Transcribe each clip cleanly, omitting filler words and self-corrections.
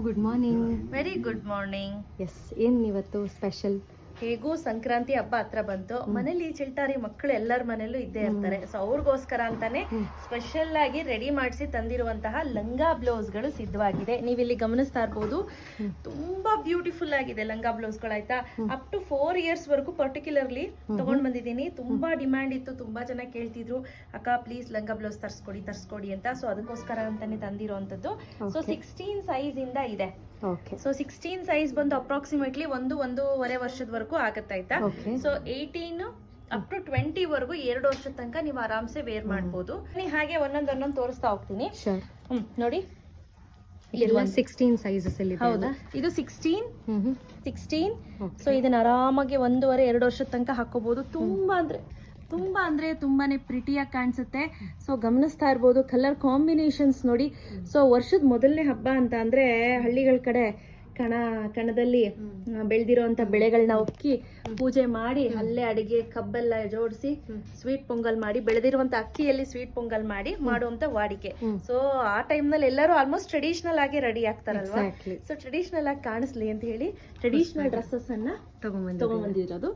Good morning. Very good morning. Yes, ಏನು ಇವತ್ತು special? ಹೇಗೂ ಸಂಕ್ರಾಂತಿ ಹಬ್ಬ ಹತ್ರ ಬಂತು. ಮನೇಲಿ ಚಿಲ್ಟಾರಿ ಮಕ್ಕಳು ಎಲ್ಲರ ಮನೇಲೂ ಇದ್ದೇ ಇರ್ತಾರೆ. ಸೊ ಅವ್ರಿಗೋಸ್ಕರ ಅಂತಾನೆ ಸ್ಪೆಷಲ್ ಆಗಿ ರೆಡಿ ಮಾಡಿಸಿ ತಂದಿರುವಂತಹ ಲಂಗಾ ಬ್ಲೌಸ್ ಗಳು ಸಿದ್ಧವಾಗಿದೆ. ನೀವಿಲ್ಲಿ ಗಮನಿಸ್ತಾ ಇರ್ಬೋದು, ತುಂಬಾ ಬ್ಯೂಟಿಫುಲ್ ಆಗಿದೆ ಲಂಗಾ ಬ್ಲೌಸ್ ಗಳು. ಆಯ್ತಾ, ಅಪ್ ಟು 4 years ವರೆಗೂ ಪರ್ಟಿಕ್ಯುಲರ್ಲಿ ತಗೊಂಡ್ ಬಂದಿದ್ದೀನಿ. ತುಂಬಾ ಡಿಮ್ಯಾಂಡ್ ಇತ್ತು, ತುಂಬಾ ಜನ ಕೇಳ್ತಿದ್ರು, ಅಕ್ಕ ಪ್ಲೀಸ್ ಲಂಗಾ ಬ್ಲೌಸ್ ತರ್ಸ್ಕೊಡಿ ಅಂತ. ಸೊ ಅದಕ್ಕೋಸ್ಕರ ಅಂತಾನೆ ತಂದಿರುವಂತದ್ದು. ಸೊ 16 ಸೈಜ್ ಇಂದ ಇದೆ. ಸೊ 16 ಸೈಜ್ ಬಂದು ಅಪ್ರಾಕ್ಸಿಮೇಟ್ಲಿ 1.5 ವರ್ಷದವರೆಗೂ ಆಗತ್ತೆ. ಆಯ್ತಾ, ಸೊ 18 ಅಪ್ ಟು 20 ವರೆಗೂ 2 ವರ್ಷದ ತನಕ ನೀವು ಆರಾಮ್ಸೆ ವೇರ್ ಮಾಡ್ಬೋದು. ಹಾಗೆ ಒಂದೊಂದು ತೋರಿಸ್ತಾ ಹೋಗ್ತೀನಿ. ನೋಡಿ, ಇದೆಲ್ಲ 16 ಸೈಜಸ್ ಅಲ್ಲಿ. ಹೌದು, ಇದು 16. ಸೊ ಇದನ್ನ ಆರಾಮಾಗಿ 1.5-2 ವರ್ಷದ ತನಕ ಹಾಕೋಬಹುದು. ತುಂಬಾನೇ ಪ್ರಿಟಿಯಾಗಿ ಕಾಣಿಸುತ್ತೆ. ಸೊ ಗಮನಿಸ್ತಾ ಇರ್ಬೋದು, ಕಲರ್ ಕಾಂಬಿನೇಷನ್ಸ್ ನೋಡಿ. ಸೊ ವರ್ಷದ ಮೊದಲನೇ ಹಬ್ಬ ಅಂತ ಅಂದ್ರೆ ಹಳ್ಳಿಗಳ ಕಡೆ ಕಣದಲ್ಲಿ ಬೆಳೆದಿರೋಂತ ಬೆಳೆಗಳನ್ನ ಉಕ್ಕಿ ಪೂಜೆ ಮಾಡಿ ಅಲ್ಲೇ ಅಡಿಗೆ ಕಬ್ಬೆಲ್ಲ ಜೋಡಿಸಿ ಸ್ವೀಟ್ ಪೊಂಗಲ್ ಮಾಡಿ, ಬೆಳೆದಿರುವಂತ ಅಕ್ಕಿಯಲ್ಲಿ ಸ್ವೀಟ್ ಪೊಂಗಲ್ ಮಾಡಿ ಮಾಡುವಂತ ವಾಡಿಕೆ. ಸೊ ಆ ಟೈಮ್ ನಲ್ಲಿ ಎಲ್ಲರೂ ಆಲ್ಮೋಸ್ಟ್ ಟ್ರೆಡಿಷನಲ್ ಆಗಿ ರೆಡಿ ಆಗ್ತಾರಲ್ವಾ. ಸೊ ಟ್ರೆಡಿಷನಲ್ ಆಗಿ ಕಾಣಿಸ್ಲಿ ಅಂತ ಹೇಳಿ ಟ್ರೆಡಿಷನಲ್ ಡ್ರೆಸ್ಸಸ್ ಅನ್ನ ತಗೊಂಡ್ಬಂದಿರೋದು.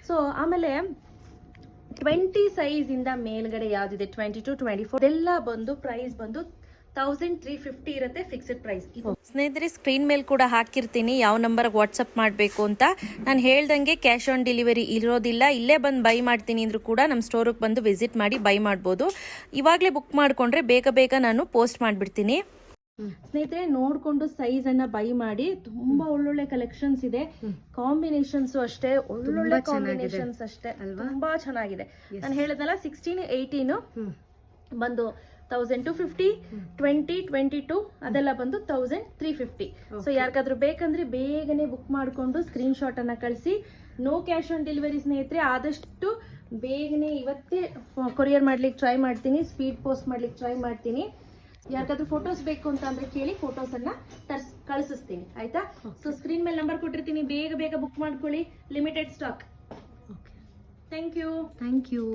ಸೊ ಆಮೇಲೆ 20 ಸೈಜ್ ಇಂದ ಮೇಲ್ಗಡೆ ಯಾವ್ದಿದೆ 22, 24 ಎಲ್ಲ ಬಂದು ಪ್ರೈಸ್ ಬಂದು 1350 ಇರುತ್ತೆ, ಫಿಕ್ಸ್ಡ್ ಪ್ರೈಸ್. ಸ್ನೇಹಿತರೆ, ಸ್ಕ್ರೀನ್ ಮೇಲೆ ಕೂಡ ಹಾಕಿರ್ತೀನಿ ಯಾವ ನಂಬರ್ ವಾಟ್ಸಪ್ ಮಾಡಬೇಕು ಅಂತ. ನಾನು ಹೇಳ್ದಂಗೆ ಕ್ಯಾಶ್ ಆನ್ ಡೆಲಿವರಿ ಇರೋದಿಲ್ಲ. ಇಲ್ಲೇ ಬಂದು ಬೈ ಮಾಡ್ತೀನಿ ಅಂದ್ರೂ ಕೂಡ ನಮ್ಮ ಸ್ಟೋರಿಗೆ ಬಂದು ವಿಸಿಟ್ ಮಾಡಿ ಬೈ ಮಾಡ್ಬೋದು. ಇವಾಗಲೇ ಬುಕ್ ಮಾಡ್ಕೊಂಡ್ರೆ ಬೇಗ ನಾನು ಪೋಸ್ಟ್ ಮಾಡಿಬಿಡ್ತೀನಿ. ಸ್ನೇಹಿತರೆ, ನೋಡ್ಕೊಂಡು ಸೈಜ್ ಅನ್ನ ಬೈ ಮಾಡಿ. ತುಂಬಾ ಒಳ್ಳೊಳ್ಳೆ ಕಲೆಕ್ಷನ್ಸ್ ಇದೆ. ಕಾಂಬಿನೇಷನ್ಸ್ ಅಷ್ಟೇ ಒಳ್ಳೊಳ್ಳೆ ಕಾಂಬಿನೇಷನ್ಸ್ ಅಷ್ಟೇ, ತುಂಬಾ ಚೆನ್ನಾಗಿದೆ. ನಾನು ಹೇಳಿದ್ನಲ್ಲ 16, 18 ಬಂದು 1250, 20, 22 ಅದೆಲ್ಲ ಬಂದು 1350. ಸೊ ಯಾರಿಗಾದ್ರೂ ಬೇಕಂದ್ರೆ ಬೇಗನೆ ಬುಕ್ ಮಾಡ್ಕೊಂಡು ಸ್ಕ್ರೀನ್ ಶಾಟ್ ಅನ್ನ ಕಳಿಸಿ. ನೋ ಕ್ಯಾಶ್ ಆನ್ ಡೆಲಿವರಿ ಸ್ನೇಹಿತರೆ. ಆದಷ್ಟು ಬೇಗನೆ ಇವತ್ತೇ ಕೊರಿಯರ್ ಮಾಡ್ಲಿಕ್ಕೆ ಟ್ರೈ ಮಾಡ್ತೀನಿ, ಸ್ಪೀಡ್ ಪೋಸ್ಟ್ ಮಾಡ್ಲಿಕ್ಕೆ ಟ್ರೈ ಮಾಡ್ತೀನಿ. ಯಾರಿಗಾದ್ರೂ ಫೋಟೋಸ್ ಬೇಕು ಅಂತ ಅಂದ್ರೆ ಕೇಳಿ, ಫೋಟೋಸ್ ಅನ್ನ ಕಳಿಸ್ತೀನಿ. ಆಯ್ತಾ, ಸೊ ಸ್ಕ್ರೀನ್ ಮೇಲೆ ನಂಬರ್ ಕೊಟ್ಟಿರ್ತೀನಿ, ಬೇಗ ಬುಕ್ ಮಾಡ್ಕೊಳ್ಳಿ. Limited stock. Thank you.